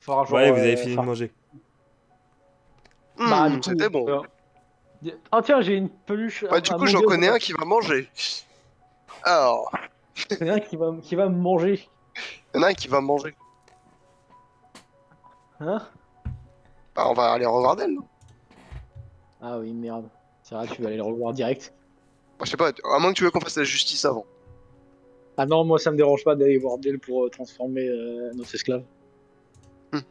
Faudra genre. Ouais, vous avez fini de manger. Bah, du coup. C'était bon. Ah, tiens, j'ai une peluche Bah, du à coup, j'en mondial. connais un qui va manger. Alors, Il y en a un qui va me manger. il y en a un qui va manger. Hein? Bah, on va aller revoir d'elle, non? Ah oui, merde. C'est vrai, tu vas aller le revoir direct. Bah, je sais pas, à moins que tu veux qu'on fasse la justice avant. Ah non, moi ça me dérange pas d'aller voir Dell pour transformer notre esclave. Hum.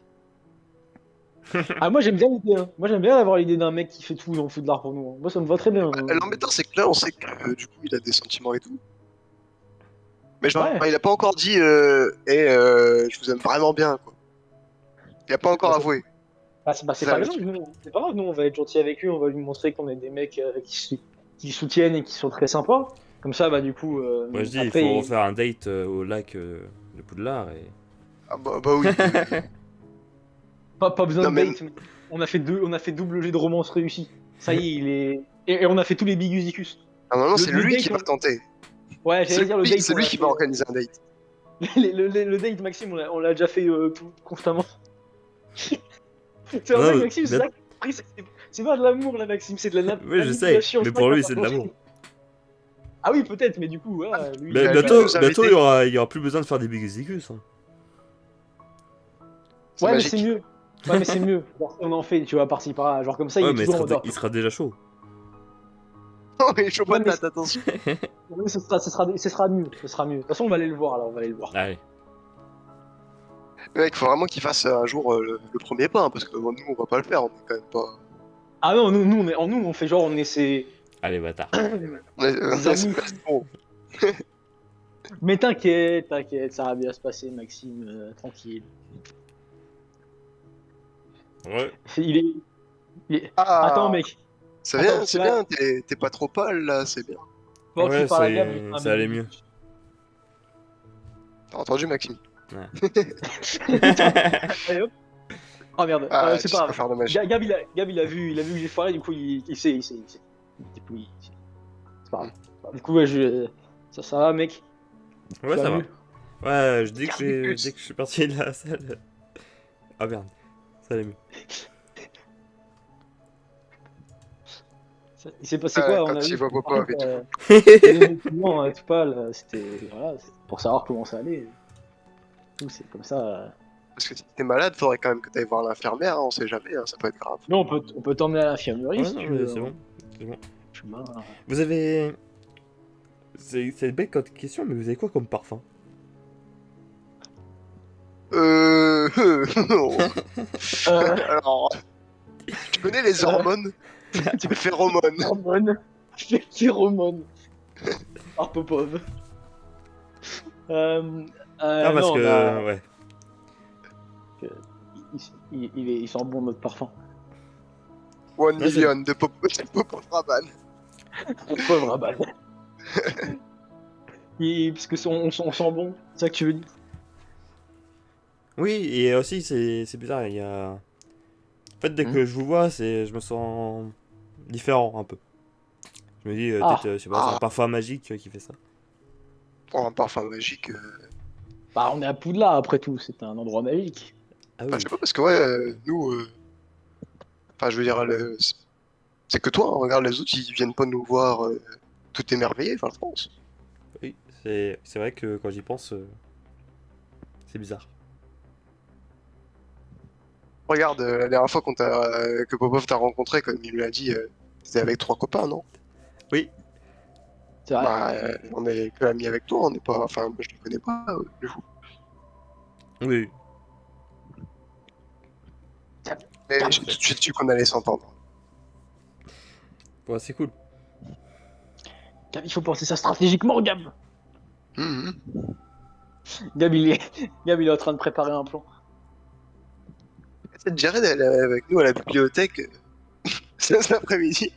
Ah, moi j'aime bien l'idée, hein. Moi j'aime bien avoir l'idée d'un mec qui fait tout dans Poudlard pour nous, hein. Moi ça me va très bien, hein. L'embêtant, c'est que là, on sait que du coup, il a des sentiments et tout. Mais genre, Ouais. il a pas encore dit je vous aime vraiment bien, quoi. Il a pas encore Bah, avoué. c'est Ça, pas le grave, truc. c'est pas grave, nous on va être gentil avec lui, on va lui montrer qu'on est des mecs qui soutiennent et qui sont très sympas. Comme ça, bah du coup, Moi je dis, il après, faut refaire un date au lac de Poudlard et... Ah bah oui. pas besoin Non, de mais date, mais on a fait double jet de romance réussi. Ça y est, il est. Et on a fait tous les Bigusicus. normalement, c'est Le lui qui date, va tenter. ouais, j'allais dire le date, C'est on lui l'a qui va fait. organiser un date. Le date, Maxime, on l'a déjà fait tout, constamment. C'est Ah vrai, non, Maxime, c'est mais... ça. Après, c'est pas de l'amour, là, Maxime, c'est de la Oui, je sais, manipulation. mais C'est vrai pour qu'on lui a c'est de pas l'amour. pensé. Ah oui, peut-être, mais du coup, voilà, lui, Mais Il a lui nous bientôt inviter. il y aura plus besoin de faire des bigusicus. Hein. C'est Ouais, mais c'est magique. mieux. Ouais, mais c'est mieux. Genre, on en fait, tu vois, par-ci par-là. Genre, comme ça, il Ouais, est mais toujours en mode. il sera déjà chaud. Oh, il est chaud Ouais, mais patate, attention. oui, ce sera mieux. Ce sera mieux. De toute façon, on va aller le voir, là, on va aller le voir. Allez. Le mec, faut vraiment qu'il fasse un jour le premier pas, hein, parce que nous, on va pas le faire, on est quand même pas. Ah non, nous, on fait genre, on est Allez, bâtard. ses C'est amis. pas trop. Mais t'inquiète, ça va bien se passer, Maxime, tranquille. Ouais. Il est, Attends, Ah, mec. Attends, parce que c'est là, bien, t'es pas trop pâle là, c'est bien. pendant qu'il Ouais, parle à Gab, j'ai fait un ça allait bisou. mieux. T'as entendu, Maxime? Allez, hop. Oh merde, Ah, c'est tu sais pas pas grave. faire de magie. Gab, il a vu que j'ai foiré, du coup, il sait. Du coup, c'est pas grave. Du coup, ouais, ça va, mec. Tu Ouais, vas ça va. mieux. Ouais, dès Carbicus. que je suis parti de la salle... Ah merde, ça allait mieux. Il s'est passé quoi? On a Quand il vu voit que pareil, Popov et tout. t'as des documents, tout pâle. C'était voilà, c'est pour savoir comment ça allait. Tout, c'est comme ça. Parce que si t'es malade, faudrait quand même que t'ailles voir l'infirmière, hein, on sait jamais, hein, ça peut être grave. Non, on peut t'emmener à l'infirmerie Ouais, si non, tu mais veux, c'est hein. bon. C'est bon. Chemin. Vous avez... C'est bête comme question, mais vous avez quoi comme parfum? Oh. Euh, Alors, tu connais les euh, hormones? Les phéromones. Hormones. Phéromone. Par Popov. Euh, Ah, parce non, on a. que... Ouais. Il sent bon notre parfum. 1 Ouais, million de Popov Rabanne. Pauvre Rabanne. Parce que on sent bon, c'est ça que tu veux dire? Oui, et aussi, c'est bizarre, il y a... En fait, dès que je vous vois, je me sens différent, un peu. Je me dis, peut-être, Ah, je sais pas, c'est un parfum magique qui fait ça. Oh, un parfum magique. bah on est à Poudlard après tout, c'est un endroit magique. Ah Enfin, oui. je sais pas, parce que ouais, nous. Enfin, je veux dire, c'est que toi, hein, regarde les autres, ils viennent pas nous voir tout émerveillés, enfin, je pense. Oui, c'est vrai que quand j'y pense, c'est bizarre. Regarde, la dernière fois que Popov t'a rencontré, comme il me l'a dit, c'était avec 3 copains, non? Oui, C'est vrai. Bah, on est que amis avec toi, on n'est pas. Enfin, moi je les connais pas, du coup. oui. Mais j'ai tout de suite su qu'on allait s'entendre. Ouais, c'est cool. Gab, il faut penser ça stratégiquement, Gab. Mhm. Gab, il est en train de préparer un plan. Ça te dirait d'aller avec nous à la bibliothèque cet après-midi?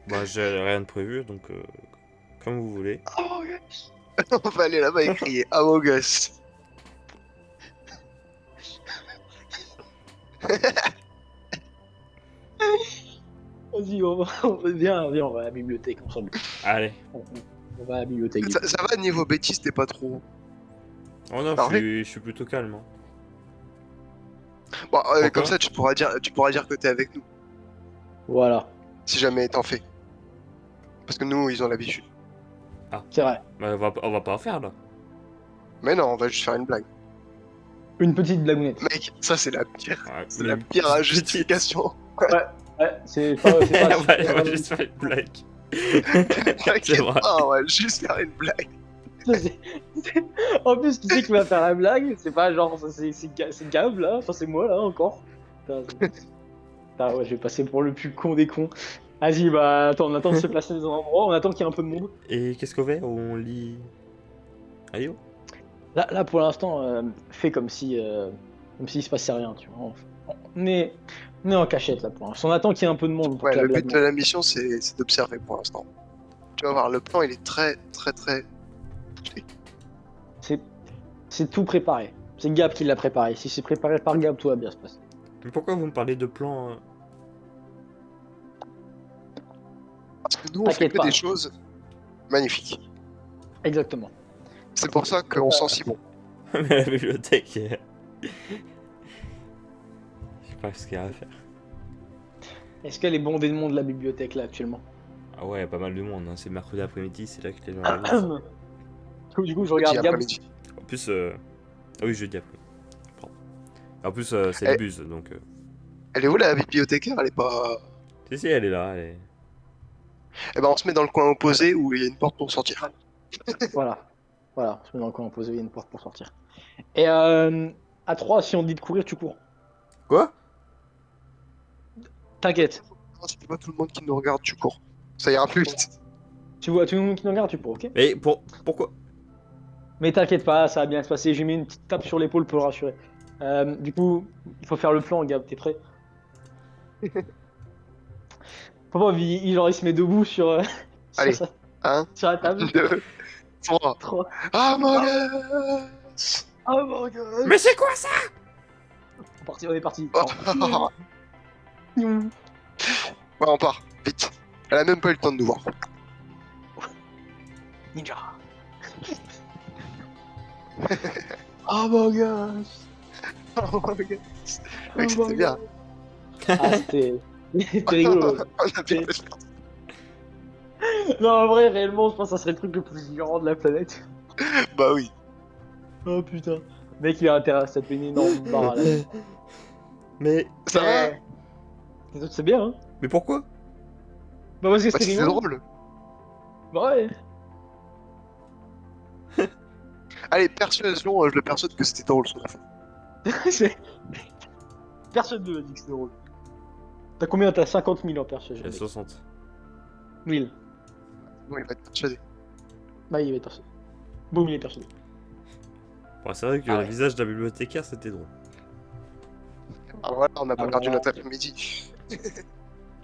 Bah, j'ai rien de prévu, donc comme vous voulez. Among Us. On va aller là-bas et crier Among Us. Vas-y, viens, on va à la bibliothèque ensemble. Allez. On va à la bibliothèque. Ça va, niveau bêtise, t'es pas trop. Oh non, Parfait. je suis plutôt calme. Hein. Bon, Pourquoi? comme ça, tu pourras dire que t'es avec nous, Voilà, si jamais t'en fais. Parce que nous, ils ont l'habitude. c'est vrai. Bah, on va pas en faire là. Mais non, on va juste faire une blague. Une petite blagounette. Mec, ça c'est la pire. Ouais, C'est mais la une pire petite- justification. Ouais, c'est pas. on va vraiment- juste faire une blague. T'inquiète vrai. pas, on va juste faire une blague. En plus, qui c'est qui va faire la blague? C'est pas genre, c'est Gab là, enfin c'est moi là encore. Putain, putain, ouais, je vais passer pour le plus con des cons. Vas-y, bah attends, on attend de se placer dans un endroit, on attend qu'il y ait un peu de monde. Et qu'est-ce qu'on fait? On lit. Ayo? Là pour l'instant, fais comme si il se passait rien, tu vois. On est en cachette là pour l'instant. On attend qu'il y ait un peu de monde pour Ouais, que la le blague but de la mission, c'est d'observer pour l'instant. Tu vas voir, le plan, il est très, très, très. C'est tout préparé. C'est Gab qui l'a préparé. Si c'est préparé par Gab, tout va bien se passer. Mais pourquoi vous me parlez de plan Parce que nous, on fait T'inquiète que pas. des choses magnifiques. Exactement. C'est pour ça qu'on sent si bon. Mais la bibliothèque. Je sais pas ce qu'il y a à faire. Est-ce qu'elle est bondée de monde la bibliothèque là actuellement? Ah ouais, pas mal de monde, hein. C'est mercredi après-midi, c'est là que les gens arrivent. Du coup, je Jeudi regarde Gab. après-midi. En plus, ah oui, jeudi après. Pardon. En plus, c'est Eh. le bus, donc. Elle est où la bibliothécaire? Elle est pas. Si, elle est là, elle est. Eh ben, on se met dans le coin opposé où il y a une porte pour sortir. Voilà. Voilà, on se met dans le coin opposé, il y a une porte pour sortir. Et à 3, si on te dit de courir, tu cours. Quoi? T'inquiète. Non, si c'est pas tout le monde qui nous regarde, tu cours. Ça ira plus vite. Tu vois tout le monde qui nous regarde, tu cours, ok? Mais pourquoi? Mais t'inquiète pas, ça va bien se passer. J'ai mis une petite tape sur l'épaule pour le rassurer. Du coup, il faut faire le plan, Gab, t'es prêt? Papa, genre, il se met debout sur, Allez. sur, 1, sur la table. 2, 3. 3. Ah, mon gars! Oh mon god! Mais c'est quoi ça? On est parti. Ouais, on part, vite. Elle a même pas eu le temps de nous voir. Ninja. Oh mon god! Oh, mon gars. Mec, c'était bien. Ah, c'était rigolo. On a bien fait. Non, en vrai, réellement, je pense que ça serait le truc le plus ignorant de la planète. Bah oui. Oh putain. Mec, il a intérêt à se taper une énorme barre à la tête. Mais Ça va? C'est bien, hein? mais pourquoi? Bah, parce que Bah, c'était c'était rigolo. drôle. Bah, ouais. Allez, persuasion, je le persuade que c'était drôle sur la fin. C'est- Personne ne m'a dit que c'était drôle. T'as combien? T'as 50 000 en persuasion. J'ai 60. 1000. Bon, il va être persuadé. Bah, il va être persuadé. Boum, il est persuadé. Bon, c'est vrai que Ah le ouais. visage d'un bibliothécaire c'était drôle. Alors voilà, on n'a pas Ah, perdu voilà. notre après-midi.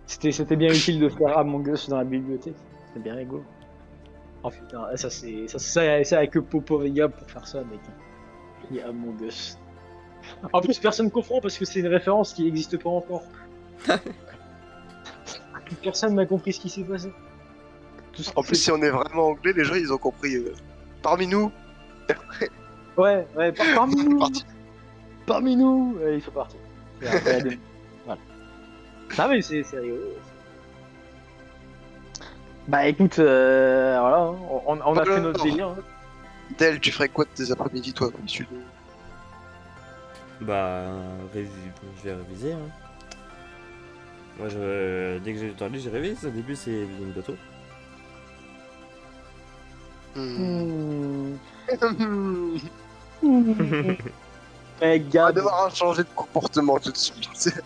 C'était bien utile de faire Among Us dans la bibliothèque. C'était bien rigolo. Oh putain, c'est avec Popo et Gab pour faire ça, mec. Il y a Among Us. En plus, personne comprend parce que c'est une référence qui n'existe pas encore. Personne n'a compris ce qui s'est passé. Tout ce En qui plus, s'est- si on est vraiment anglais, les gens ils ont compris. Parmi nous, Ouais, parmi c'est nous. parti. Parmi nous. Ils sont partis. Et après, la demi. Voilà. Ah mais c'est rigolo. Bah écoute, voilà, hein, on a fait notre délire. Hein. Del, tu ferais quoi de tes après-midi, toi, d'habitude? Bah, je vais réviser. Hein. Moi, dès que j'ai du temps libre, je révise. Au début, c'est une bateau. Hmm. Eh On va Gab, devoir changer de comportement tout de suite. c'est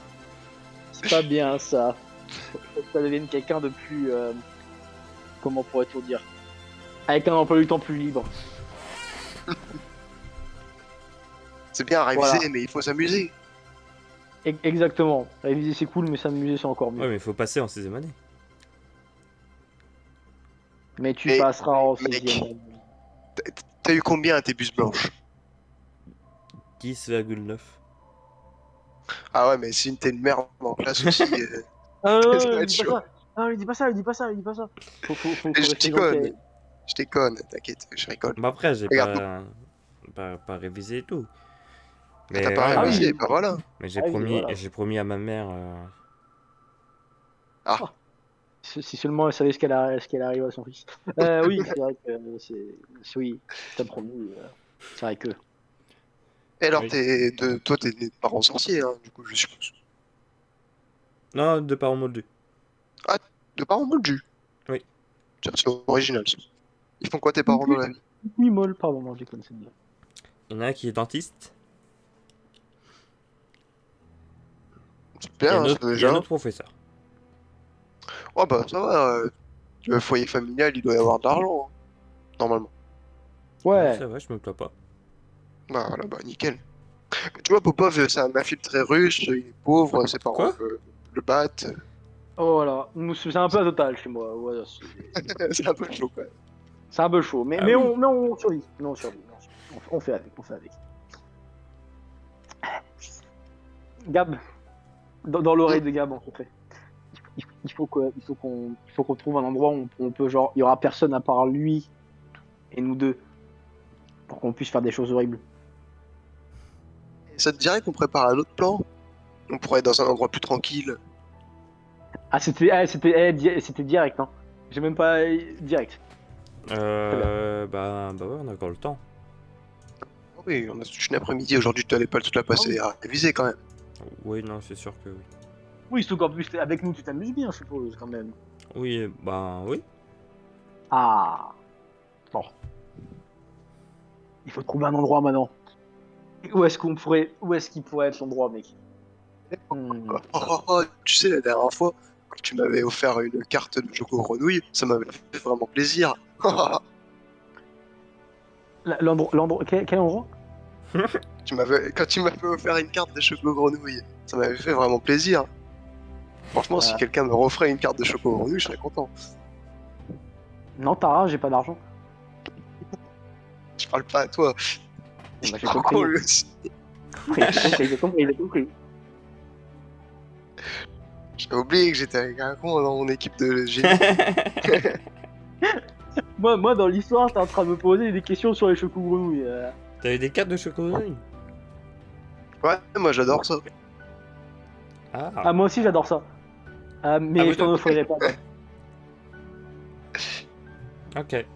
pas bien ça. Faut que ça devienne quelqu'un de plus. Comment pourrait-on dire? Avec un emploi du temps plus libre. C'est bien à réviser, Voilà. mais il faut s'amuser. Exactement. Réviser c'est cool, mais s'amuser c'est encore mieux. Ouais, mais il faut passer en 6ème année. Mais tu Mais, passeras en mec. 6ème. T'as eu combien à tes bus blanches? 10,9. Ah ouais, mais si t'es une merde en classe aussi. Ah non, Ça va non, être dis pas chaud. ça. Non, lui dis pas ça, lui dis pas ça, lui dis pas ça. Faut Je rester déconne. gentil. Je déconne, t'inquiète, je rigole. Mais après, j'ai Regarde. pas révisé et tout. Mais T'as pas ouais, Ah réussi, oui. et bah voilà. mais j'ai Ah oui, promis, voilà. j'ai promis à ma mère. Si seulement elle savait ce qu'elle arrive à son fils. Oui, c'est vrai que oui, t'as promis. C'est vrai que. Et alors, Oui. toi, t'es né de parents sorciers, hein, du coup, je suppose. Non, de parents moldus. Ah, de parents moldus. Oui. Tiens, c'est original, ça. Ils font quoi, tes parents, dans la vie? Oui, molle, pardon, non, j'ai connu cette blague. Il y en a un qui est dentiste. C'est Et bien, un hein, ça, autre, et un déjà. autre professeur. Oh, bah, ça va. Le foyer familial, il doit y avoir de l'argent, hein, normalement. Oui, Ouais. ça va, je me plains pas. Bah, voilà, bah, nickel. Mais tu vois, Popov, c'est un infiltré russe, il est pauvre, ses parents Quoi? le battent. Oh voilà, c'est un peu la totale chez moi. Ouais, C'est un peu chaud, quand même. c'est un peu chaud, Ah oui. mais on survit. Mais on survit. On fait avec, on fait avec. Gab, dans Hmm. l'oreille de Gab en secret. Il faut qu'on trouve un endroit où on peut genre, il y aura personne à part lui et nous deux pour qu'on puisse faire des choses horribles. Et ça te dirait qu'on prépare un autre plan? On pourrait être dans un endroit plus tranquille. C'était direct, hein. J'ai même pas direct. Très bien. Bah ouais, on a encore le temps. Ah oui, on a toute une après-midi aujourd'hui, tu n'allais pas toute la Ah oui. passer à réviser quand même. Oui, non, c'est sûr que oui. Oui, surtout qu'en plus avec nous tu t'amuses bien, je suppose quand même. Oui, bah oui. Ah. Bon, il faut trouver un endroit maintenant. Où est-ce qu'il pourrait être l'endroit, mec? Hmm. Tu sais, la dernière fois, quand tu m'avais offert une carte de Choco Grenouille, ça m'avait fait vraiment plaisir. Quel endroit? Quand tu m'avais offert une carte de Choco Grenouille, ça m'avait fait vraiment plaisir. Franchement, si Euh, quelqu'un me referait une carte de Choco Grenouille, je serais content. non, Tara, j'ai pas d'argent. Je parle pas à toi. Bah, j'ai Par compris. contre, J'ai compris. j'ai oublié que j'étais avec un con dans mon équipe de génie. Moi, dans l'histoire, t'es en train de me poser des questions sur les chocos grenouilles. T'avais des cartes de chocolat? Ouais, moi j'adore ça. Ah. Ah, moi aussi, j'adore ça. Ah, Mais vous je t'en deux. offrirai pas. Gab. Ok.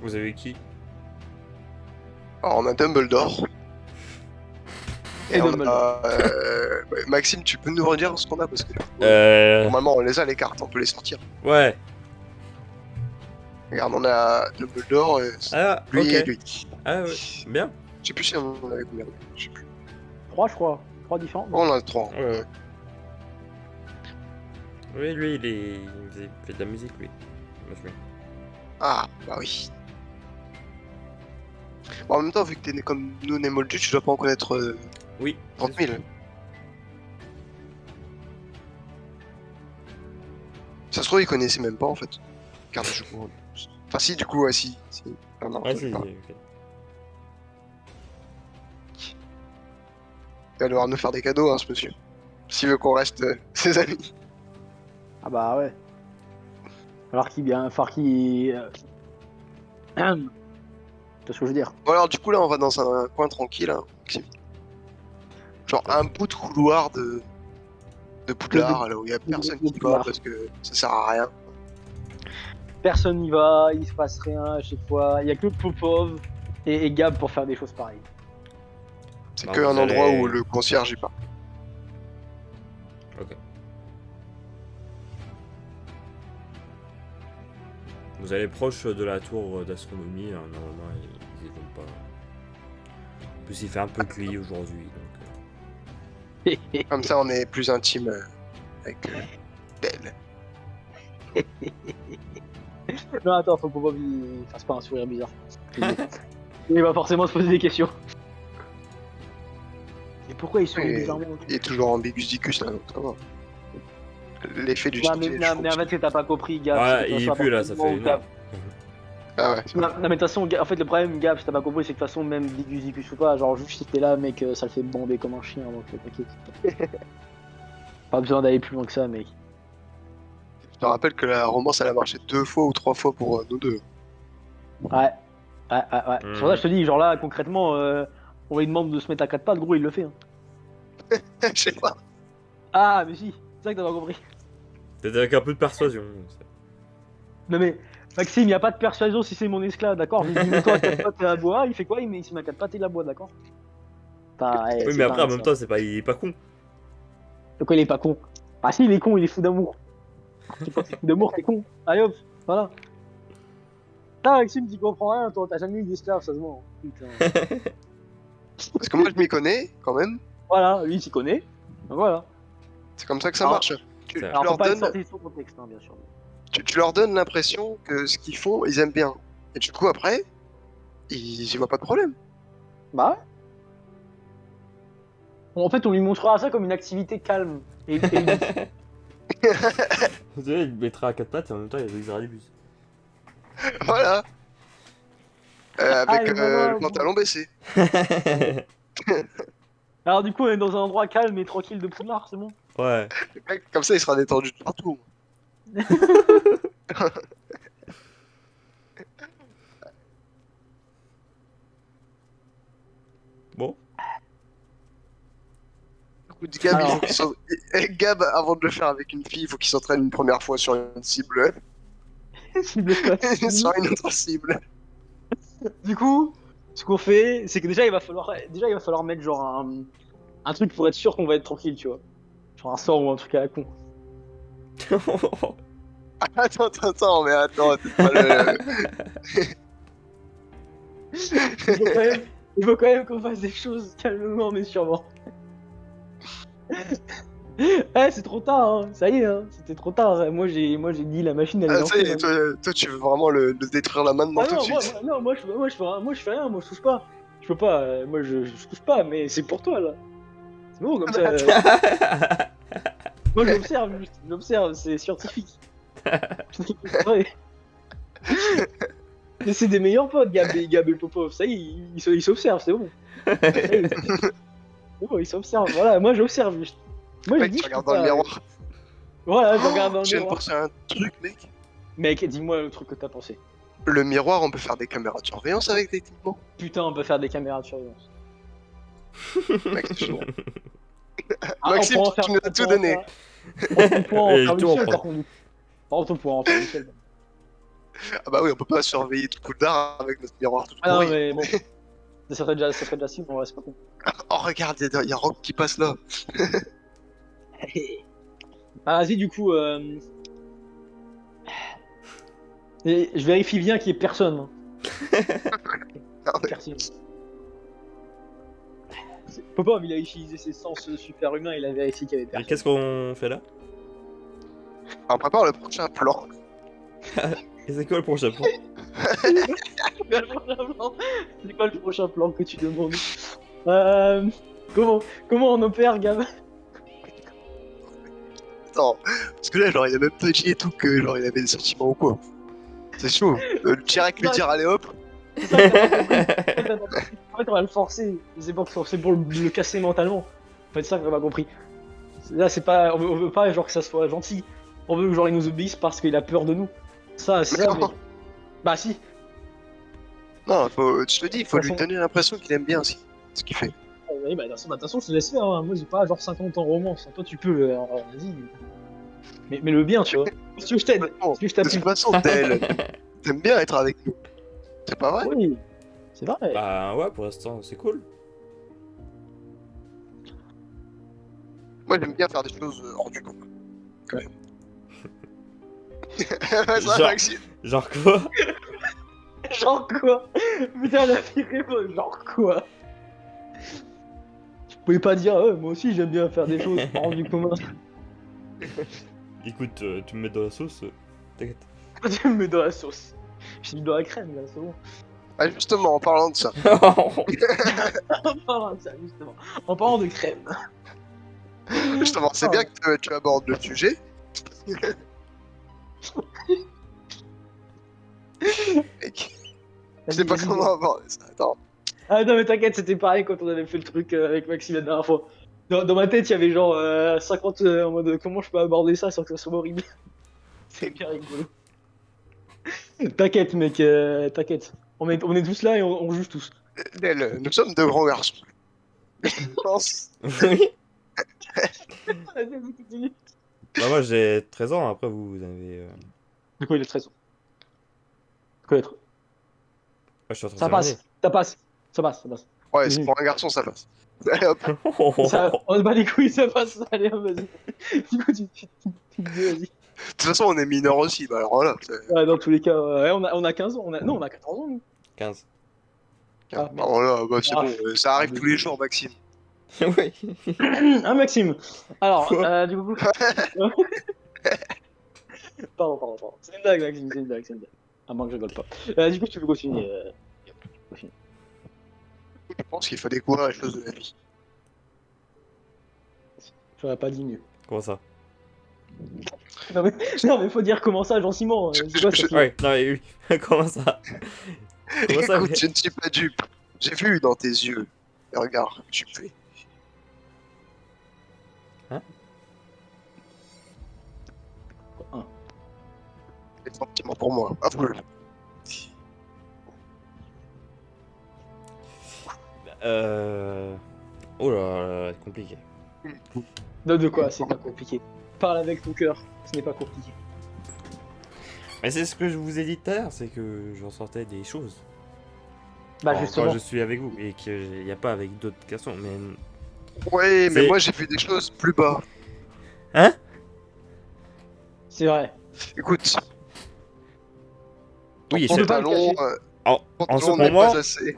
Vous avez qui? Alors, on a Dumbledore. Et On Dumbledore. a. Ouais, Maxime, tu peux nous redire ce qu'on a parce que Euh... normalement on les a les cartes, on peut les sortir. Ouais. Regarde, on a Dumbledore, Ah, lui ok. et lui. Ah ouais, bien. Je sais plus si on en avait combien. Je sais plus. 3, je crois. 3 différents. Oh, on en a trois. Ouais. Oui, lui, il fait de la musique, lui. Moi, je mets. Ah, bah oui. Bon, en même temps, vu que t'es né comme nous, né Moldu, tu dois pas en connaître Oui. 30 000. Ça se trouve, il connaissait même pas en fait. Carte de Choco. Enfin, si, du coup, ouais, si. Non, non, Ouais, je c'est. sais pas. Ok. Il va devoir nous faire des cadeaux, hein, ce monsieur. S'il veut qu'on reste ses amis. Ah bah ouais. Falloir qu'il. Tu vois ce que je veux dire? Bon, alors, du coup, là, on va dans un coin tranquille, hein, Maxime. Genre, un bout de couloir de Poudlard, là où il y a personne de qui va Poudlard. parce que ça sert à rien. Personne n'y va, il se passe rien à chaque fois. Il y a que Popov et Gab pour faire des choses pareilles. C'est Bah, qu'un vous endroit où allez. le concierge est pas. Ok. Vous allez proche de la tour d'astronomie, hein, normalement, ils y vont pas. En plus, il fait un peu gris aujourd'hui, donc. Comme ça, on est plus intime avec d'elle. Non, attends, faut que Popov il fasse pas un sourire bizarre. Il va forcément se poser des questions. Et pourquoi il sourit Et bizarrement? il est toujours en bigusdicus, là, donc ça va. L'effet du Non, style, je mais trouve. en fait, t'as pas compris, Gab. Ah, c'est que il est ça plus là, apporte ça tellement fait au une Gab. heure. Ah ouais. Non, mais de toute façon, en fait, le problème, Gab, si t'as pas compris, c'est que de toute façon, même Bigusicus ou pas, genre, juste si t'es là, mec, ça le fait bander comme un chien, donc t'inquiète. Pas besoin d'aller plus loin que ça, mec. Je te rappelle que la romance, elle a marché 2 fois ou 3 fois pour nous deux. Ouais. Ouais. C'est pour ça que je te dis, genre là, concrètement, On lui demande de se mettre à quatre pattes, gros, il le fait. Hein. Je sais pas. Ah, mais si, c'est ça que t'as pas compris. Peut-être avec un peu de persuasion. Non mais, Maxime, y a pas de persuasion si c'est mon esclave, d'accord? Je lui dis, mets-toi à quatre pattes et à bois, il fait quoi? Il se met à quatre pattes et la bois, d'accord? Oui, mais après, en même temps, il est pas con. Donc il est pas con. Ah si, il est con, il est fou d'amour. Tu crois que t'es fou d'amour, t'es con. Allez hop, voilà. Putain, Maxime, tu comprends rien, toi, t'as jamais eu d'esclave, ça se voit. Putain. Parce que moi, je m'y connais, quand même. Voilà, lui, il s'y connaît. Donc voilà. C'est comme ça que ça Alors- marche. Tu Alors, leur faut pas être donnes, sorti de son contexte, hein, bien sûr. tu leur donnes l'impression que ce qu'ils font, ils aiment bien. Et du coup, après, ils y voient pas de problème. Bah ouais. En fait, on lui montrera ça comme une activité calme. Et Vous savez, il mettra à quatre pattes et en même temps, il réalisera des bus. Voilà. Avec Ah, voilà. le pantalon baissé. Alors du coup, on est dans un endroit calme et tranquille de Poudlard, c'est bon? Ouais. Le mec, comme ça, il sera détendu de partout. Bon. Écoute, Gab, Alors. il faut Gab, avant de le faire avec une fille, il faut qu'il s'entraîne une première fois sur une cible. Cible quoi. Sur une autre cible. Du coup, ce qu'on fait, c'est que déjà il va falloir mettre genre un truc pour être sûr qu'on va être tranquille, tu vois. Genre un sort ou un truc à la con. Attends, mais attends, c'est pas le... Il faut quand même qu'on fasse des choses calmement mais sûrement. Eh, c'est trop tard, hein. Ça y est, hein. C'était trop tard. Moi j'ai dit la machine elle est Ah, ça y lancée. est, toi, tu veux vraiment le détruire là maintenant Ah tout de non, suite. moi je fais rien, moi je touche pas. Je peux pas, moi je touche pas, mais c'est pour toi là. C'est bon comme ça. Moi j'observe, c'est scientifique. Ouais. Mais c'est des meilleurs potes, Gab et Popov, ça y est, ils s'observent, c'est bon. Ça y est, c'est bon, ils s'observent, voilà, moi j'observe juste. Moi j'ai Mec, dit tu je regardes peux dans le pas, miroir. Voilà, je regarde dans le Je viens de miroir. penser à un truc, mec. Mec, dis-moi le truc que t'as pensé. Le miroir, on peut faire des caméras de surveillance avec techniquement. Putain, on peut faire des caméras de surveillance. Mec, c'est chaud. Ah, Maxime, on pourra en tu nous as on tout pourra en donné. On pourra en Et faire tout une en seule prend. par contre. Par contre, on pourra en faire une seule. Ah bah oui, on peut pas surveiller tout Poudlard avec notre miroir tout Ah non, pourri. mais bon. Ça serait déjà si, on reste pas con. Oh, regarde, il y a Rock qui passe là. Ah, vas-y, du coup, et je vérifie bien qu'il y ait personne. Hein. Ah ouais. Personne. Popov, il a utilisé ses sens super humains, il a vérifié qu'il y avait Et personne. qu'est-ce qu'on fait là? On prépare le prochain plan. Et c'est quoi le prochain plan? C'est quoi le prochain plan que tu demandes? Comment on opère, Gab? Attends, parce que là, genre, il a même pas dit et tout que genre, il avait des sentiments ou quoi. C'est chaud. Direct lui dire, allez hop. C'est ça que t'as pas compris. En fait, on va le forcer. C'est pour le casser mentalement. En fait, c'est ça que t'as pas compris. Là, c'est pas, on veut pas genre que ça soit gentil. On veut que genre il nous obéisse parce qu'il a peur de nous. Ça, c'est Mais ça. non. Mais... Bah si. Non, je te dis, il faut De toute lui façon- donner l'impression qu'il aime bien ce qu'il fait. Oui, bah de toute façon, je te laisse faire. Hein. Moi, j'ai pas genre 50 ans romance. Toi, tu peux. Alors, vas-y. Mais le bien, tu vois. Si tu veux, je t'aide. Bon, Si tu veux, je de t'appuie. toute façon, t'aimes bien être avec nous. C'est pas vrai? Oui. C'est vrai. Bah ouais, pour l'instant, c'est cool. Moi, j'aime bien faire des choses hors du commun. Quand même. Ça, Genre- Maxime. Genre quoi? Genre quoi? Putain, la fille répond. Genre quoi? Tu pouvais pas dire, moi aussi j'aime bien faire des choses hors du commun. Écoute, tu me mets dans la sauce, t'inquiète. Tu me mets dans la sauce. J'ai mis dans la crème là, c'est bon. Ah, justement, en parlant de ça. En parlant de ça, justement. En parlant de crème. Justement, c'est bien que tu abordes le sujet. Mec, je sais pas Vas-y, comment aborder ça. Attends. Ah non mais t'inquiète, c'était pareil quand on avait fait le truc avec Maxime la dernière fois. Dans ma tête, il y avait genre 50 en mode comment je peux aborder ça sans que ça soit horrible. C'est bien rigolo. T'inquiète mec, t'inquiète. On est tous là et on juge tous. Nel, nous sommes de grands garçons. Je pense. Oui. Vas-y, continue. Bah, moi j'ai 13 ans, après vous avez. Du coup, il est 13 ans. Du coup, il est tre- Ah, je suis en train de Ça terminer. passe, ça passe, ça passe, ça passe. Ouais, Continue. pour un garçon, ça passe. Allez, hop. Ça, on se bat les couilles, ça passe. Allez, vas-y. Du coup, tu me dis, vas-y. De toute façon, on est mineur aussi. Bah alors voilà. Ouais, dans tous les cas, ouais, on a 15 ans. Non, on a 14 ans, nous. 15. Ah, merde. Voilà, bah, c'est Ah, bon. Ça arrive ah, tous les jours, Maxime. Oui. Ah, Maxime. Alors, Quoi du coup. Pardon. C'est une blague, Maxime, c'est une blague, c'est une blague. À moins que je rigole pas. Du coup, tu peux continuer. Continue. Je pense qu'il faut découvrir les choses de la vie. J'aurais pas dit mieux. Comment ça? Non, mais faut dire comment ça, gentiment. C'est quoi ça qui- Ouais, non mais oui. Comment ça? Comment ça, Écoute, mais- je ne suis pas dupe. J'ai vu dans tes yeux. Et regarde, tu me fais. Hein? Un. Des sentiments pour moi. Un peu. Oh là là, compliqué. De quoi? C'est pas compliqué. Parle avec ton cœur, ce n'est pas compliqué. Mais c'est ce que je vous ai dit tout à l'heure, c'est que j'en sortais des choses. Bah, Alors, justement. quand je suis avec vous et qu'il n'y a pas avec d'autres garçons. Mais. Ouais, mais C'est- moi j'ai vu des choses plus bas. Hein? C'est vrai. Écoute. Oui, ton je- pantalon, En, ton en ce pantalon n'est moment, pas assez.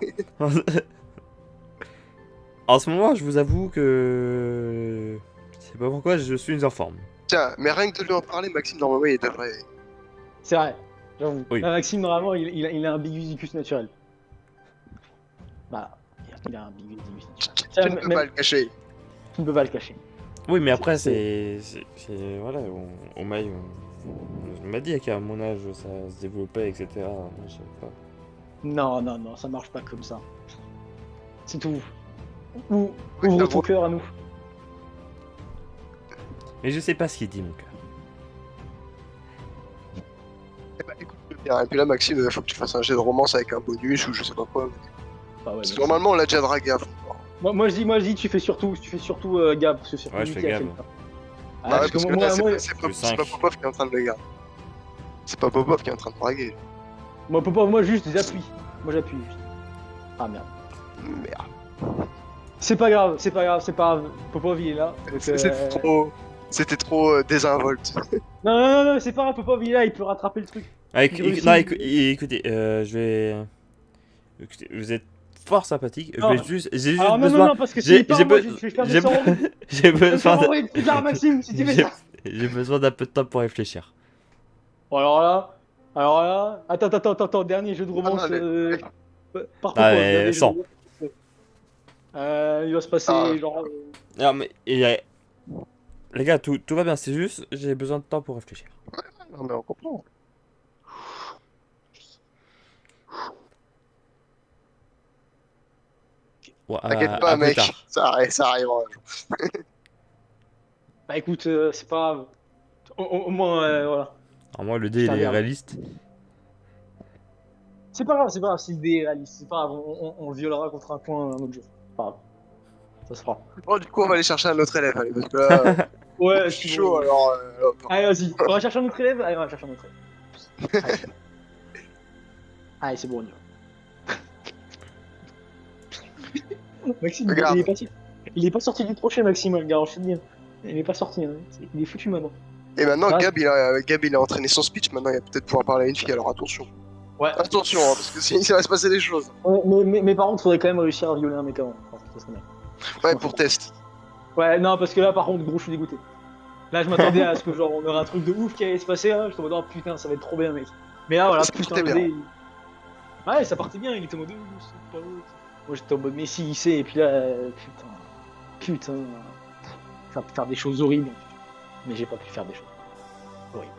en ce moment, je vous avoue que. Je sais pas pourquoi je suis en forme. Tiens, mais rien que de lui en parler, Maxime, normalement, il devrait. C'est vrai. J'avoue. Oui. Là, Maxime, normalement, il a un bigusicus naturel. Bah, il a un bigusicus naturel. Tu ne peux Mais pas le cacher. tu ne peux pas le cacher. Oui, mais après, C'est- voilà, on m'a dit qu'à mon âge, ça se développait, etc. Moi, je sais pas. Non, ça marche pas comme ça. C'est tout. Ouvre j'avoue. ton cœur à nous. Mais je sais pas ce qu'il dit, mon cœur. Eh bah, écoute bien. Et puis là, Maxime, il faut que tu fasses un jet de romance avec un bonus ou je sais pas quoi. Bah ouais, Parce que bah, normalement, on l'a déjà dragué à fond. moi je dis, tu fais surtout Gab, parce que c'est Ouais, je lui fais qui a Gab. fait le pas. Ah, Bah ouais, parce parce que que moi, là, moi, c'est pas Le c'est pas 5. Popov qui est en train de le garder. C'est pas Popov qui est en train de draguer. moi, juste j'appuie. Moi j'appuie juste. Ah merde. Merde. C'est pas grave, c'est pas grave. Popov il est là. Donc, C'était trop désinvolte. Non, c'est pas grave, Popov il est là, il peut rattraper le truc. Ah, Il réussit. non, écoutez, je vais. Écoutez, vous êtes fort sympathique. Non. J'ai juste Alors besoin. non, parce que j'ai- s'il part, j'ai moi be- je vais faire j'ai des sorts. be- j'ai besoin de- Envoyer plus tard, Maxime, si tu fais j'ai- ça. j'ai besoin d'un peu de temps pour réfléchir. Bon, alors là. Attends, dernier jeu de romance. non, Par Ah, Popov, mais dernier jeu de sans. romance. Il va se passer Ah. genre. Non, mais les gars, tout va bien. C'est juste, j'ai besoin de temps pour réfléchir. Non, mais on comprend. Ouais, T'inquiète pas, à plus mec. tard. Ça arrivera un jour. Bah écoute, c'est pas grave. Au moins, voilà. Alors moi, le dé, Je il est t'en réaliste. C'est pas grave, si l'idée est réaliste. C'est pas grave, on le violera contre un point un autre jour. Pas grave. Ça se fera. Bon, du coup, on va aller chercher un autre élève. Allez, parce que là, Ouais, je suis chaud, alors. hop. Allez, vas-y. On va chercher un autre élève. Allez, on va chercher un autre élève. Allez, c'est bon, on y va. Maxime, Regarde. il est pas sorti du prochain, Maxime, regarde, je te dis. Il est pas sorti, hein. Il est foutu maintenant. Et maintenant, Ouais. Gab, il a entraîné son speech. Maintenant, il va peut-être pouvoir parler à une fille. Alors attention. Ouais. Attention, hein, parce que sinon, il va se passer des choses. Mais par contre, faudrait quand même réussir à violer un mec avant. Enfin, ça serait bien. Ouais, pour test. Ouais, non, parce que là, par contre, gros, je suis dégoûté. Là, je m'attendais à ce que, genre, on aurait un truc de ouf qui allait se passer, là. Je me disais, oh putain, ça va être trop bien, mec. Mais là, voilà, Ça putain, partait le bien. dé, ouais, ça partait bien, il était en mode, c'est pas ouf. Moi, j'étais en mode, mais si, il sait, et puis là, putain. Faire des choses horribles. Mais j'ai pas pu faire des choses horribles.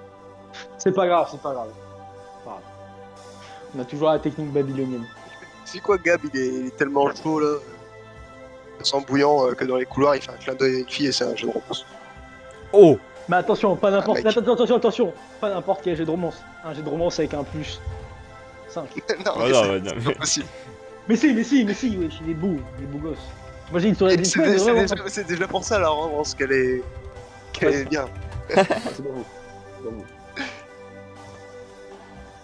C'est pas grave, c'est pas grave. On a toujours la technique babylonienne. C'est quoi, Gab, il est tellement chaud, là. Il sent bouillant que dans les couloirs, il fait un clin d'œil à une fille et c'est un jeu de romance. Oh! Mais attention, pas n'importe. Ah, mec. Attention, pas n'importe quel jet de romance. Un jet de romance avec un plus 5. non, Oh mais non, c'est ouais, non, c'est mais- pas possible. Mais si, ouais, il est beau gosse. Moi j'ai une soirée des C'est fois, il est c'est vraiment... déjà, c'est déjà pour ça la romance qu'elle est Ouais, bien. Ah, c'est pas beau. C'est pas beau.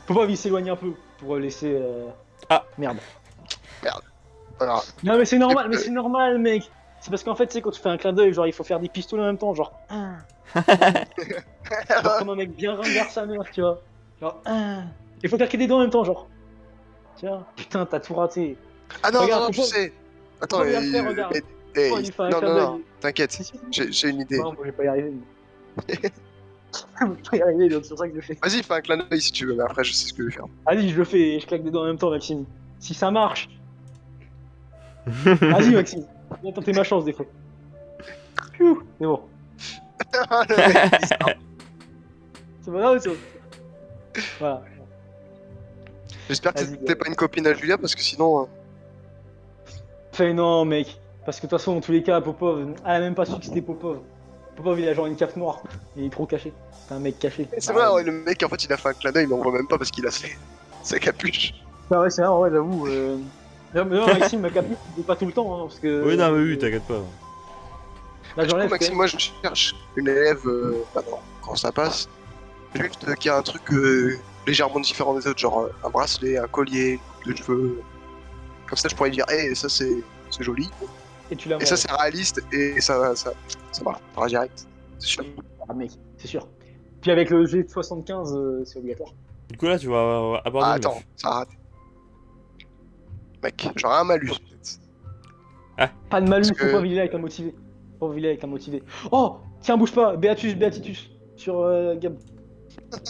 Faut pas il s'éloigner un peu pour laisser... Ah. Merde. Voilà. Non mais c'est normal mec. C'est parce qu'en fait, tu sais, quand tu fais un clin d'œil, genre il faut faire des pistolets en même temps, genre... Genre comme un mec bien ringard sa mère, tu vois. Genre... Il faut claquer des dents en même temps, genre... Tiens, putain, t'as tout raté. Ah non, Regarde, non, faut tu pas... sais. Faut Attends, pas bien le faire, regarde. mais- Faut pas lui faire un non, clin non, non, d'œil. t'inquiète, Si, si. j'ai une idée. Non, moi je vais pas y arriver. Je vais pas y arriver, donc c'est pour ça que je le fais. Vas-y, fais un clin d'œil si tu veux, mais après je sais ce que je vais faire. Allez, je le fais et je claque des dents en même temps, Maxime. Si ça marche. Vas-y, Maxime. Viens tenter ma chance des fois. Pfiou, c'est bon. Le mec, il dit ça. C'est pas grave, ça. Voilà. J'espère que Vas-y, t'es pas une copine à Julia parce que sinon. Fais non, mec. Parce que de toute façon, dans tous les cas, Popov, elle a même pas su que c'était Popov. Popov, il a genre une cape noire. Il est trop caché. C'est un mec caché. C'est vrai, ouais, le mec en fait il a fait un clin d'œil, mais on voit même pas parce qu'il a sa capuche. Ah ouais, c'est vrai, ouais, j'avoue. Non, Maxime, ma capuche, je pas tout le temps. Hein, parce que... Oui, non, mais oui, t'inquiète pas. Là, Du coup, j'enlève. Maxime, moi je cherche une élève, quand ça passe, juste qui a un truc légèrement différent des autres, genre un bracelet, un collier, de cheveux. Comme ça je pourrais dire, hey, ça c'est joli. Et tu l'as Et ça c'est réaliste et ça marche direct. C'est sûr. Ah, mec, c'est sûr. Puis avec le G75, c'est obligatoire. Du coup, là, tu vas Ah, aborder une attends, meuf. ça rate. Mec, j'aurais un malus peut-être. Pas de malus, Parce que- Popov, il est là avec un motivé. Popov, il est là avec un motivé. Oh, tiens, bouge pas. Beatitus. Sur Gab. Putain.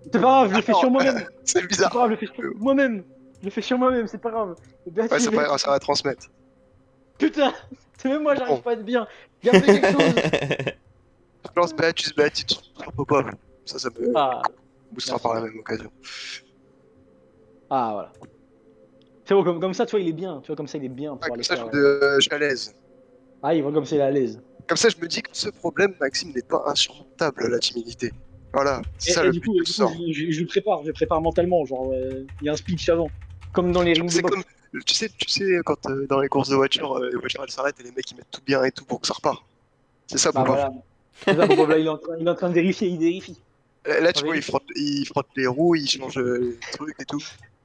C'est pas grave, je le fais sur moi-même. C'est C'est bizarre. pas grave, je le fais sur moi-même. Je le fais sur moi-même, c'est pas grave. Ouais, c'est pas grave, ça va transmettre. Putain, c'est même moi, j'arrive Bon. pas à être bien. Gab, fais quelque chose. Je lance Beatus sur Popov. Ça me Ah, boostera merci. par la même occasion. voilà. C'est bon, comme ça, tu vois, il est bien. Tu vois, comme ça, il est bien pour Ouais, comme aller ça, faire. je suis à l'aise. Ah, il voit comme ça, il est à l'aise. Comme ça, je me dis que ce problème, Maxime, n'est pas insurmontable, la timidité. Voilà, c'est ça Et le du but coup, de ce sort. je le prépare mentalement. Genre, il y a un speech avant. Comme dans les rings de C'est boxe. comme, tu sais, quand dans les courses de voiture, les voitures elles s'arrêtent et les mecs ils mettent tout bien et tout pour que ça repart. C'est ça, Bah Popov. voilà. C'est ça, Popov, là, il est en train de vérifier, il vérifie. Là, tu vois, Vérifie. il frotte les roues, il change les trucs et tout.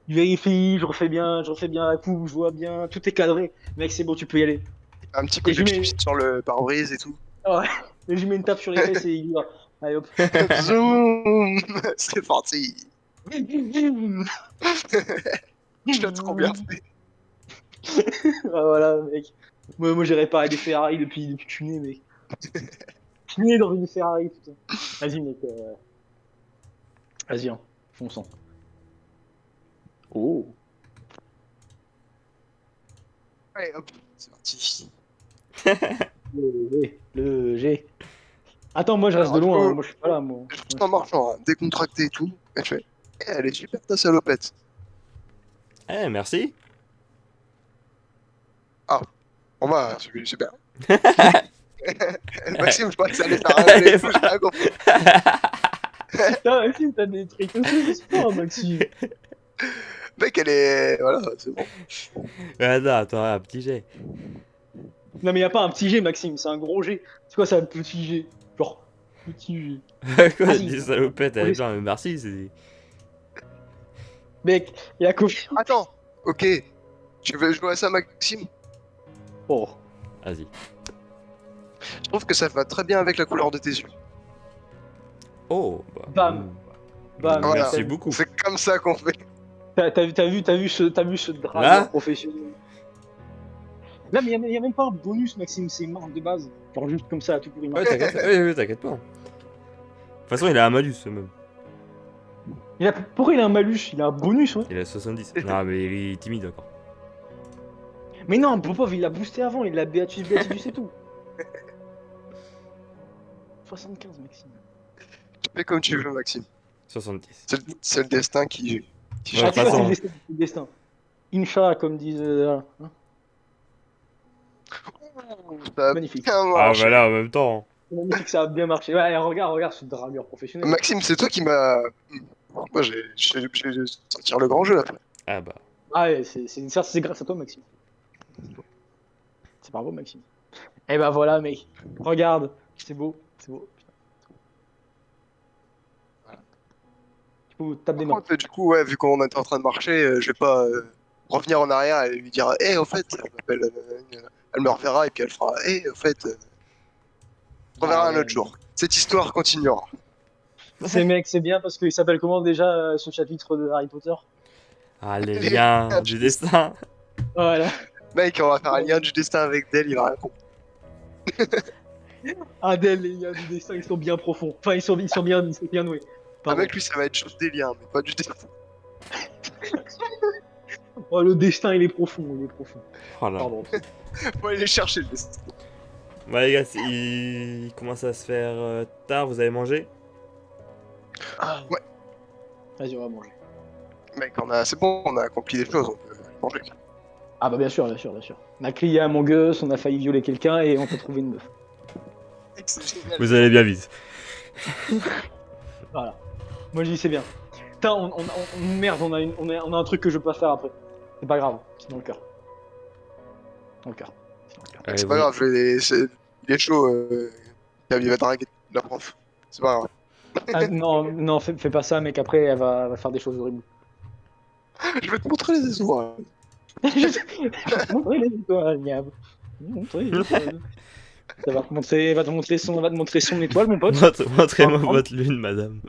Il vérifie, je refais bien la coupe, je vois bien, tout est cadré. Mec, c'est bon, tu peux y aller. Un petit coup Et de je mets, chip sur le pare-brise et tout. ouais. Et je mets une tape sur les fesses et il y va. Allez hop. Zoom. C'est parti. Je l'ai trop bien fait. Ah, voilà, mec. Moi j'ai réparé des Ferrari depuis que je suis né, mec. Je suis né dans une Ferrari, putain. Vas-y, mec. Vas-y, hein. Fonçons. Oh. Allez, hop, c'est parti. Le G. Attends, moi je reste de Alors, du loin, coup, hein. Moi je suis pas là, moi. Tout en marchant, hein, décontracté et tout. Et je fais, elle est super ta salopette. Eh, merci. On va, c'est super. Maxime, je crois que ça allait faire un aller et tout, j'ai rien compris. Putain, Maxime, t'as des trucs aussi, j'espère, Maxime. Mec, elle est. Voilà, c'est bon. Attends, un petit jet. Non, mais y a pas un petit G, Maxime, c'est un gros G. C'est quoi ça, un petit G? Genre, petit G. Quoi, Vas-y. des salopettes Oui. avec plein, mais merci, c'est. Mec, y'a confiance. Attends, ok. Tu veux jouer à ça, Maxime? Oh. Vas-y. Je trouve que ça va très bien avec la couleur de tes yeux. Oh, bah. Bam. Bam. Voilà. Merci beaucoup. C'est comme ça qu'on fait. T'as vu ce drame Là professionnel. Là, mais y a même pas un bonus, Maxime, c'est une marque de base. Genre juste comme ça, à tout pourri. Ouais, t'inquiète, oui, t'inquiète pas. De toute façon, il a un malus, même. Pourquoi il a un malus? Il a un bonus, ouais. Il a 70. Non, mais il est timide encore. Mais non, Popov, il l'a boosté avant, il l'a Beatus et tout. 75, Maxime. Tu fais comme tu veux, Maxime. 70. C'est le destin qui. Ouais, Ah, de tu vois, toute façon. c'est le destin. Inch'Allah, comme disent. Hein. Ça a Magnifique. bien Ah, marché. bah là, en même temps. C'est magnifique, ça a bien marché. Ouais, regarde ce drameur professionnel. Maxime, c'est toi qui m'as Moi, j'ai sortir le grand jeu après. Ah bah. Ah ouais, c'est grâce à toi, Maxime. C'est bravo, Maxime. Et bah voilà, mec. Regarde, c'est beau, c'est beau. Voilà. Du coup, tape des Par mains. contre, du coup, ouais, vu qu'on était en train de marcher, je vais pas revenir en arrière et lui dire, au fait, je m'appelle. Elle me reverra et puis elle fera, au fait, on reverra Ah un ouais. autre jour. Cette histoire continuera. Ces mecs, c'est bien parce qu'il s'appelle comment déjà ce chapitre de Harry Potter? Ah, les liens du destin. Voilà. Mec, on va faire un lien du destin avec Dell, il va rien comprendre. Adèle, les liens du destin, ils sont bien profonds. Enfin, ils sont bien noués. Ah, Pardon. mec, lui, ça va être juste des liens, mais pas du destin. Oh, le destin, il est profond, il est profond. Voilà. Pardon. Faut aller chercher le destin. Bah les gars, il commence à se faire tard, vous avez mangé? Ouais. Vas-y, on va manger. Mec, c'est bon, on a accompli des choses, on peut manger. Ah bah bien sûr, bien sûr, bien sûr. On a crié à Among Us, on a failli violer quelqu'un et on peut trouver une meuf. Mec, c'est génial. Vous allez bien vite. Voilà. Moi je dis c'est bien. Putain, merde, on a un truc que je peux pas faire après. C'est pas grave, c'est dans le cœur. Dans le cœur. C'est dans le cœur. Allez, C'est pas grave, il est chaud, il va draguer la prof. C'est pas grave. Ah, non, non, fais pas ça, mec, après elle va faire des choses horribles. Je vais te montrer les étoiles. Je vais te montrer les étoiles, Gab. Je vais te montrer les étoiles. Ça va te montrer son étoile, mon pote. Montrez-moi votre lune, madame.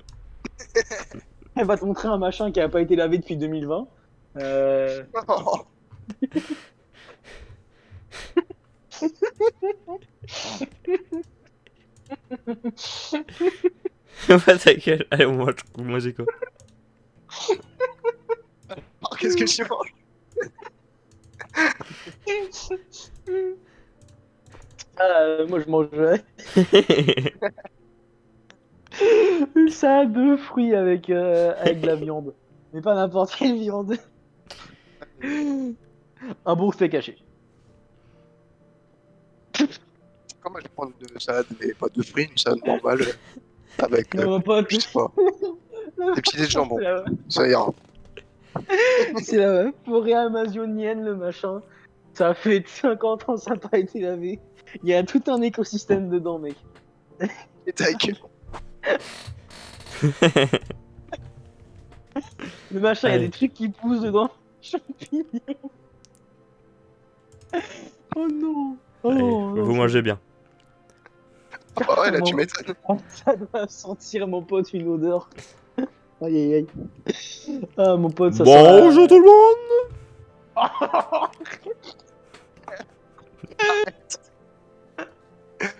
Elle va te montrer un machin qui a pas été lavé depuis 2020. Ouais, ta gueule. Allez, on mange. Vous mangez quoi? Oh, qu'est-ce que tu manges? Moi je mangerais une salade de fruits avec de la viande. Mais pas n'importe quelle viande. Un bon steak haché. Comment je vais prendre une salade, mais pas de fruits, une salade normale, avec, Non, mon pote. je sais pas, des petits dés de jambon, C'est la- ça ira. C'est la forêt amazonienne, le machin. Ça fait 50 ans, ça n'a pas été lavé. Il y a tout un écosystème dedans, mec. Et tac. Le machin, il y a Allez. des trucs qui poussent dedans. Champignons. Oh non. Oh Allez, non. vous mangez bien. Ah bah ouais, là tu m'étonnes. Ça doit sentir, mon pote, une odeur. Aïe aïe aïe. Ah, mon pote, ça Bonjour tout le monde.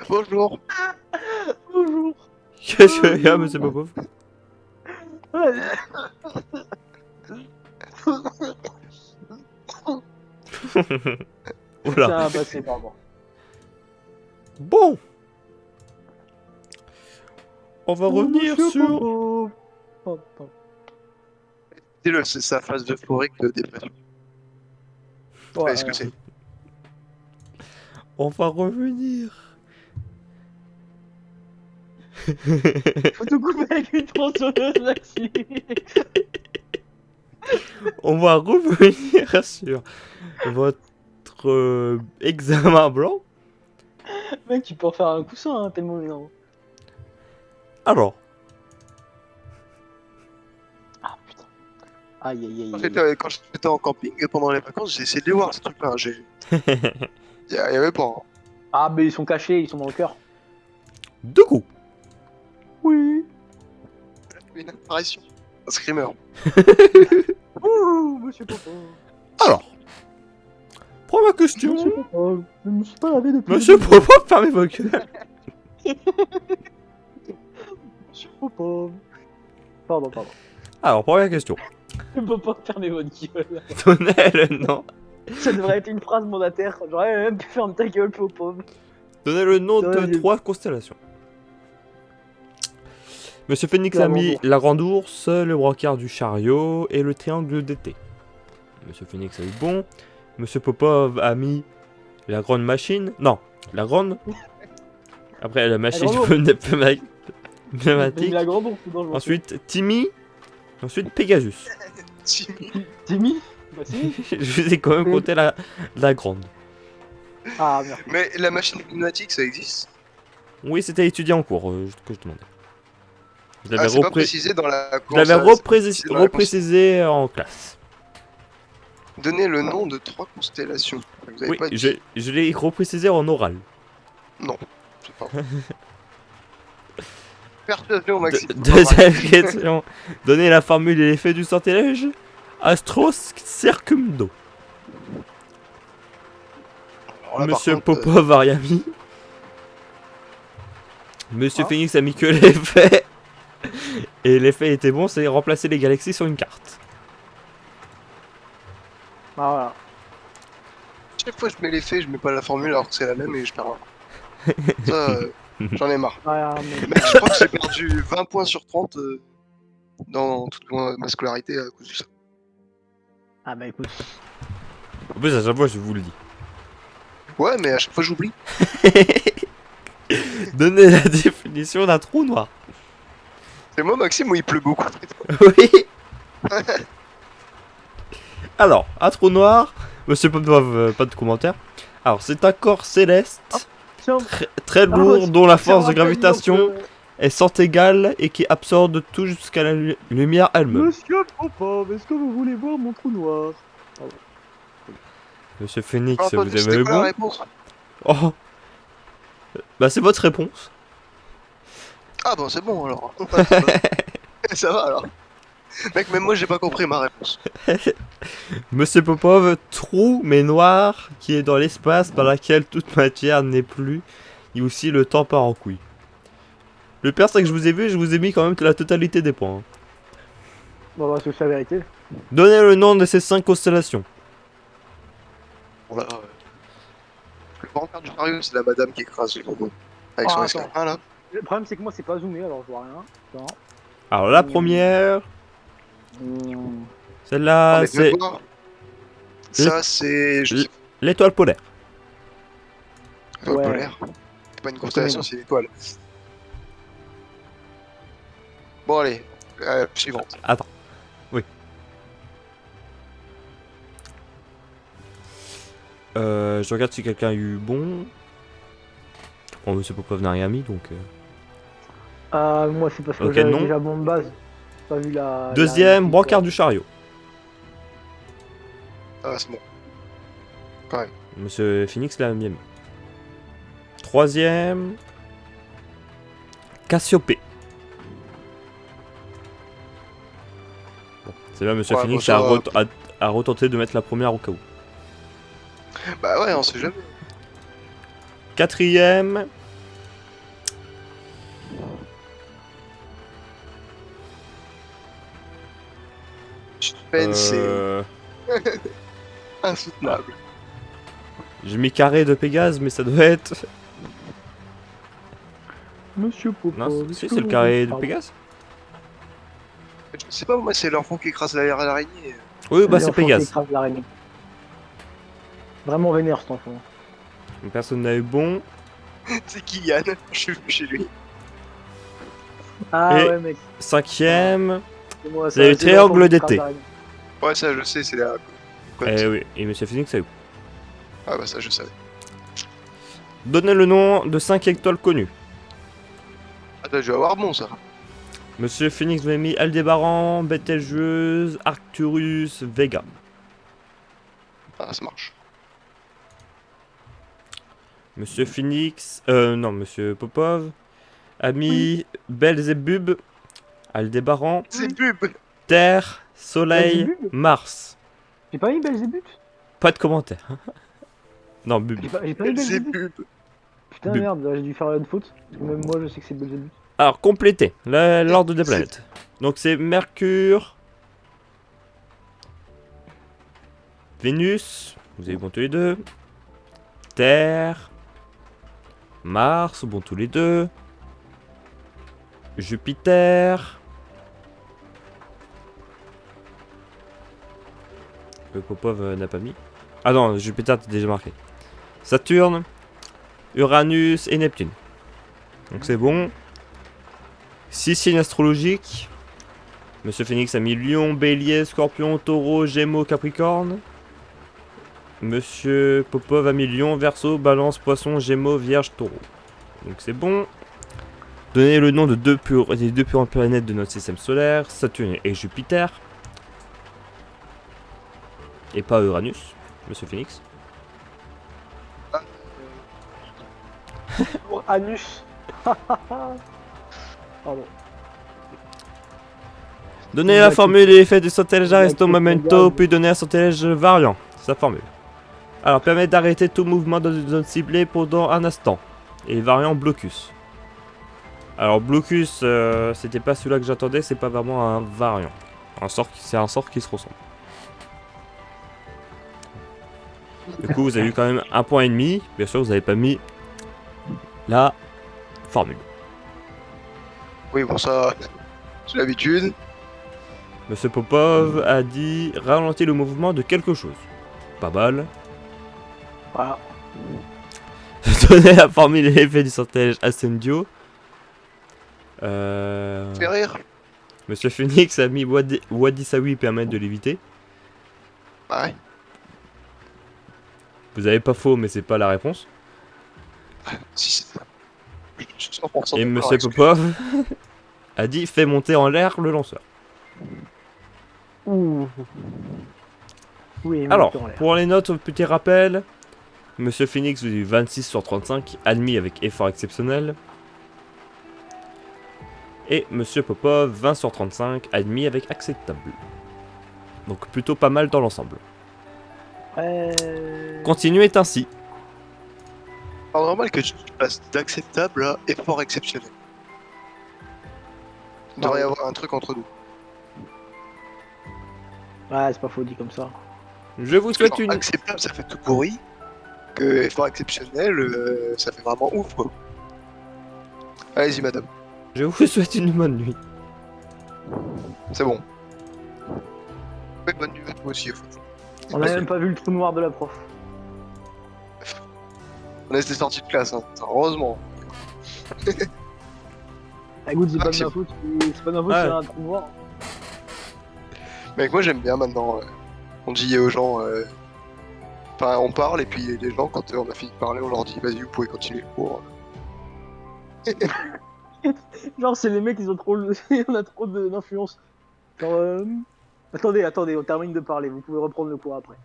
Bonjour. Bonjour. Qu'est-ce qu'il y a, monsieur Popov? Oula. Ça a passé, pardon. Bon. On va revenir Monsieur sur... Popo. Oh, pardon. Dis-le, c'est sa phase euphorique de dépression. Vous Ouais, savez ce que c'est. On va revenir. Faut tout couper avec une tronçonneuse, Maxime. On va revenir sur votre examen blanc. Mec, tu peux en faire un coussin, hein, tellement énorme. Alors, Ah putain. Aïe aïe aïe. Quand j'étais en camping pendant les vacances, j'ai essayé de les voir ces trucs-là. Il y avait pas. Hein. Ah, mais ils sont cachés, ils sont dans le cœur. deux coups. Oui. Une apparition. Un screamer. Ouh, monsieur Popo. Alors, première question. Monsieur Popo. Je me suis pas lavé depuis. Monsieur Popov, fermez vos gueules. Monsieur Popo. Pardon, pardon. Alors, première question. Je peux pas fermer votre gueule. Donnez le nom. Ça devrait être une phrase mandataire. J'aurais même pu fermer ta gueule, Popo. Donnez le nom de Donnez- 3 constellations. Monsieur Phoenix La a mis Grande Ourse. la Grande Ourse, le brancard du chariot et le triangle d'été. Monsieur Phoenix a eu bon. Monsieur Popov a mis la grande machine. Non, la grande. Après la machine Grande Ourse. pneumatique. La grande ours, c'est dangereux. Ensuite, Timmy Ensuite, Pegasus. Timmy. Timmy. Bah si. Je vous ai quand même compté la grande. Ah merde. Mais la machine pneumatique, ça existe? Oui, c'était étudié en cours que je demandais. Je Ah, l'avais c'est pas précisé dans la... je l'avais c'est pas précisé dans la reprécisé en classe. Donnez le nom de 3 constellations. Vous avez Oui, pas dit... je l'ai reprécisé en oral. Non, c'est pas. Persuasion, Maxime. Deuxième question. Donnez la formule et l'effet du sortilège. Astros Circumdo. Alors là, par Monsieur contre, Popov a rien mis. Monsieur Ah. Phoenix a mis que l'effet. Et l'effet était bon, c'est remplacer les galaxies sur une carte. Ah voilà. chaque fois que je mets l'effet, je mets pas la formule alors que c'est la même et je perds un. Ça, j'en ai marre. Ah, mais... Mec, je crois que j'ai perdu 20 points sur 30 dans toute ma scolarité à cause de ça. ah bah écoute. En plus, à chaque fois, je vous le dis. Ouais, mais à chaque fois j'oublie. Donnez la définition d'un trou noir. C'est moi, Maxime, où il pleut beaucoup. Oui. Alors, un trou noir. Monsieur Popov, pas de commentaire. Alors, c'est un corps céleste, Tiens. très lourd, dont la force de tiens, gravitation est sans égale et qui absorbe tout jusqu'à la lumière elle-même. Monsieur Popov, est-ce que vous voulez voir mon trou noir? Monsieur Phoenix, Alors, toi, vous c'était avez eu quoi la bon? réponse? Oh. Bah, c'est votre réponse. Ah bon, c'est bon alors. Ça va alors. Mec, même moi j'ai pas compris ma réponse. Monsieur Popov, trou mais noir, qui est dans l'espace par laquelle toute matière n'est plus, et aussi le temps part en couille. Le pire, c'est que je vous ai vu, je vous ai mis quand même que la totalité des points. Hein. Bon bah c'est la vérité. Donnez le nom de ces 5 constellations. Bon là, le grand-père du chariot, c'est la madame qui écrase le robot. Avec son attends. S1 là. Le problème c'est que moi c'est pas zoomé alors je vois rien. Attends. Alors la première, Mmh. celle-là, Ah, mais c'est viens voir. Ça c'est... Je sais l'étoile polaire. pas, Ouais. polaire. C'est pas une constellation, c'est une étoile. Bon allez, suivante. Attends. Oui. Je regarde si quelqu'un a eu bon. Bon, Monsieur Popov n'a rien mis, donc... Moi c'est parce que Ok, j'avais non. déjà bon de base. Pas vu la... Deuxième, la- brancard du chariot. Ah c'est bon. Monsieur Phoenix l'a bien mis. Troisième, Cassiopée. Bon, c'est bien, Monsieur Ouais, Phoenix bon, ça- a retenté de mettre la première au cas où. Bah ouais, on sait jamais. Quatrième, Suspense, c'est euh, insoutenable. j'ai mis carré de Pégase, mais ça doit être... Monsieur Popov. Non, est-ce si, que c'est le vous- carré de Pardon. Pégase. Je sais pas, moi c'est l'enfant qui écrase l'araignée. Oui, bah c'est L'enfant qui Pégase. écrase l'araignée. Vraiment vénère cet enfant. Personne n'a eu bon. C'est qui Yann? Je suis venu chez lui. Ah Et- ouais mec. Cinquième, C'est moi, c'est le c'est l'enfant triangle qui écrase d'été. l'araignée. Ouais, ça je sais, c'est la... Eh oui, et Monsieur Phoenix a eu. Ah bah ça je savais. Donnez le nom de 5 étoiles connues. Attends, je vais avoir bon ça. Monsieur Phoenix vous avez mis Aldébaran, Betelgeuse, Arcturus, Vega. Ah, ça marche. Monsieur Phoenix, non, Monsieur Popov a mis Belzébub, Aldébaran, C'est pub. Terre, Soleil, Belzébuth Mars. J'ai pas mis Belzébuth? Pas de commentaire. Non, Bub. J'ai pas mis C'est Belzébuth? pub. Putain Bub. merde, j'ai dû faire une faute. Parce que même moi je sais que c'est Belzébuth. Alors, complétez l'ordre des planètes. Donc, c'est Mercure, Vénus, vous avez bon tous les deux, Terre, Mars, bon tous les deux, Jupiter, le Popov n'a pas mis. Ah non, Jupiter t'es déjà marqué. Saturne, Uranus et Neptune. Donc c'est bon. 6 signes astrologiques. Monsieur Phoenix a mis Lion, Bélier, Scorpion, Taureau, Gémeaux, Capricorne. Monsieur Popov a mis Lion, Verseau, Balance, Poisson, Gémeaux, Vierge, Taureau. Donc c'est bon. Donnez le nom de des deux plus grandes planètes de notre système solaire, Saturne et Jupiter. Et pas Uranus, Monsieur Phoenix. Oh, Anus. Pardon. Donnez la formule et l'effet du sortilège Aristo Momento, puis donnez un sortilège variant, sa formule. Alors, permet d'arrêter tout mouvement dans une zone ciblée pendant un instant. Et variant Blocus. Alors, Blocus, c'était pas celui-là que j'attendais, c'est pas vraiment un variant. C'est un sort qui se ressemble. Du coup, vous avez eu quand même 1,5 point. Bien sûr, vous n'avez pas mis la formule. Oui, bon, ça, c'est l'habitude. Monsieur Popov a dit ralentir le mouvement de quelque chose. Pas mal. Voilà. Donner la formule et l'effet du sortilège Ascendio. Fais rire. Monsieur Phoenix a mis Wadisawi permettre de l'éviter. Ouais. Vous avez pas faux, mais c'est pas la réponse. Si, c'est ça. Je suis 100% Et d'accord Monsieur avec ce que- Popov a dit fait monter en l'air le lanceur. Ouh. Oui, Alors, mettons en l'air. pour les notes, petit rappel. Monsieur Phoenix vous dit 26 sur 35, admis avec effort exceptionnel. Et Monsieur Popov 20 sur 35, admis avec acceptable. Donc plutôt pas mal dans l'ensemble. Continuez ainsi. C'est normal que tu passes d'acceptable à effort exceptionnel. Il devrait y avoir un truc entre nous. Ouais, c'est pas faux dit comme ça. Je vous Parce que souhaite genre, une... acceptable, ça fait tout pourri. Que effort exceptionnel, ça fait vraiment ouf, quoi. Allez-y, madame. Je vous souhaite une bonne nuit. C'est bon. Oui, bonne nuit à toi aussi, en fait. On a même pas vu le trou noir de la prof. On a été sortis de classe, hein. Heureusement. Ah, écoute, c'est pas de c'est- ma faute. C'est pas de ma faute, Ouais. c'est un trou noir. Mais moi, j'aime bien maintenant. On dit aux gens. Enfin, on parle, et puis les gens, quand on a fini de parler, on leur dit vas-y, vous pouvez continuer le cours. Genre, c'est les mecs, ils ont trop, on a trop d'influence. Genre, attendez, on termine de parler. Vous pouvez reprendre le cours après.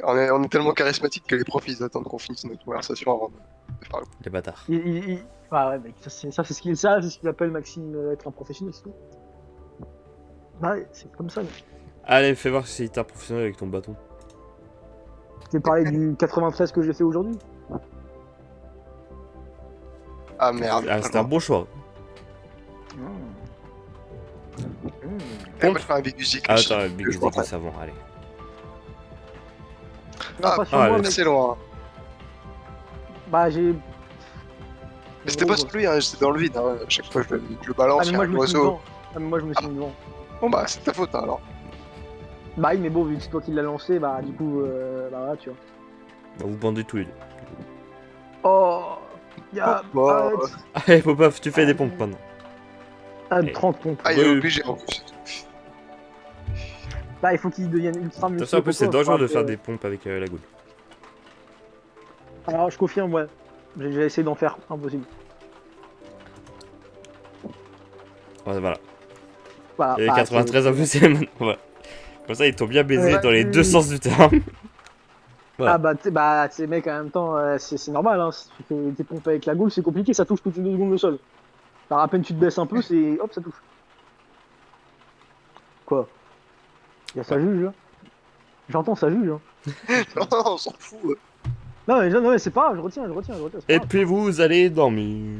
On est tellement charismatique que les profs, ils attendent qu'on finisse notre conversation avant de parler. Les bâtards. Ah ouais, mec, ça c'est ce qu'il appelle Maxime être un professionnel, c'est tout. Ouais, c'est comme ça. Mec. Allez, fais voir si t'es un professionnel avec ton bâton. Je t'ai parlé du 93 que j'ai fait aujourd'hui. Ah merde. Ah, c'était un bon choix. Et moi, je fais un Big Music. Ah, aussi, attends, que Big je Stick, vois c'est pas. savon, allez. Non, Ah, pas sur ah, moi, le- mec. C'est loin. Bah, j'ai. Mais c'était pas sur lui, hein, j'étais dans le vide. Hein. À chaque fois, je le balance, Ah, il y mais a moi, un je me suis mis oiseau. devant. Ah, mais moi, je me suis mis devant. Bon, bah, c'est ta faute, hein, alors. Bah, oui, mais bon, vu que c'est toi qui l'as lancé, bah, du coup, bah, voilà, tu vois. Bah, vous bandez tous les deux. Oh Y'a. Oh, Arrête. Allez, Popov, tu fais des pompes maintenant. Ah, Et- 30 pompes. Ah, il est Oui. obligé en plus. Bah, il faut qu'il devienne ultra musclé. Attention, en plus, c'est pour toi, dangereux de parce faire que- des pompes avec la goule. Alors, je confirme, ouais. J'ai essayé d'en faire impossible. Ouais, voilà. Voilà, Et bah, 93 en plus, c'est maintenant. Voilà. Comme ça, ils t'ont bien baisé Ouais, dans les oui. deux sens du terme. Voilà. Ah bah tu sais mec en même temps c'est normal hein, tes pompes avec la goule c'est compliqué, ça touche toutes les 2 secondes le sol. Alors à peine tu te baisses un peu c'est hop ça touche. Quoi? Y'a ça juge là. J'entends ça juge hein. Non, on s'en fout. Non mais c'est pas grave, je retiens, c'est pas Et grave. puis vous allez dormir.